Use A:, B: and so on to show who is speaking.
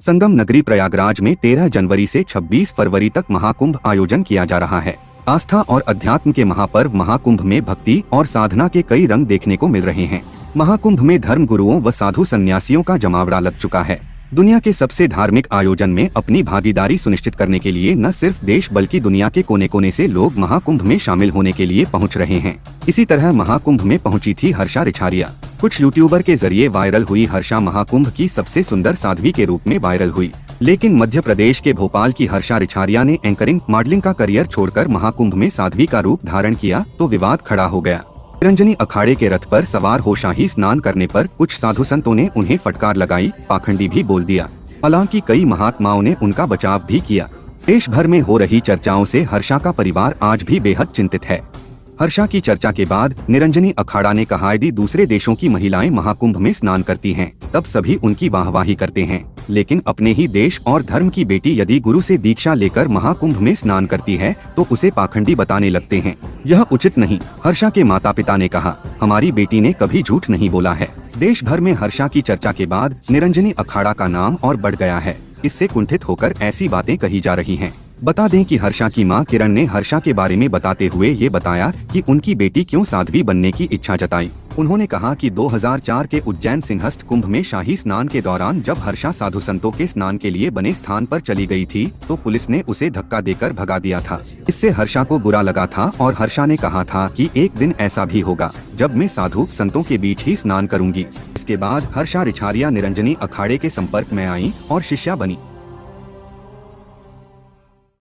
A: संगम नगरी प्रयागराज में 13 जनवरी से 26 फरवरी तक महाकुंभ आयोजन किया जा रहा है। आस्था और अध्यात्म के महापर्व महाकुंभ में भक्ति और साधना के कई रंग देखने को मिल रहे हैं। महाकुंभ में धर्म गुरुओं व साधु संन्यासियों का जमावड़ा लग चुका है। दुनिया के सबसे धार्मिक आयोजन में अपनी भागीदारी सुनिश्चित करने के लिए न सिर्फ देश बल्कि दुनिया के कोने कोने से लोग महाकुंभ में शामिल होने के लिए पहुंच रहे हैं। इसी तरह महाकुंभ में पहुंची थी हर्षा रिछारिया। कुछ यूट्यूबर के जरिए वायरल हुई हर्षा महाकुंभ की सबसे सुंदर साध्वी के रूप में वायरल हुई। लेकिन मध्य प्रदेश के भोपाल की हर्षा रिछारिया ने एंकरिंग मॉडलिंग का करियर छोड़कर महाकुंभ में साध्वी का रूप धारण किया तो विवाद खड़ा हो गया। निरंजनी अखाड़े के रथ पर सवार हो शाही स्नान करने पर कुछ साधु संतों ने उन्हें फटकार लगाई, पाखंडी भी बोल दिया। हालांकि कई महात्माओं ने उनका बचाव भी किया। देश भर में हो रही चर्चाओं से हर्षा का परिवार आज भी बेहद चिंतित है। हर्षा की चर्चा के बाद निरंजनी अखाड़ा ने कहा, यदि दूसरे देशों की महिलाएं महाकुंभ में स्नान करती हैं, तब सभी उनकी वाहवाही करते हैं, लेकिन अपने ही देश और धर्म की बेटी यदि गुरु से दीक्षा लेकर महाकुंभ में स्नान करती है तो उसे पाखंडी बताने लगते हैं। यह उचित नहीं। हर्षा के माता पिता ने कहा, हमारी बेटी ने कभी झूठ नहीं बोला है। देश भर में हर्षा की चर्चा के बाद निरंजनी अखाड़ा का नाम और बढ़ गया है। इससे कुंठित होकर ऐसी बातें कही जा रही हैं। बता दें कि हर्षा की मां किरण ने हर्षा के बारे में बताते हुए ये बताया कि उनकी बेटी क्यों साध्वी बनने की इच्छा जताई। उन्होंने कहा कि 2004 के उज्जैन सिंहस्थ कुंभ में शाही स्नान के दौरान जब हर्षा साधु संतों के स्नान के लिए बने स्थान पर चली गई थी तो पुलिस ने उसे धक्का देकर भगा दिया था। इससे हर्षा को बुरा लगा था और हर्षा ने कहा था कि एक दिन ऐसा भी होगा जब मैं साधु संतों के बीच ही स्नान करूंगी। इसके बाद हर्षा रिछारिया निरंजनी अखाड़े के संपर्क में आई और शिष्या बनी।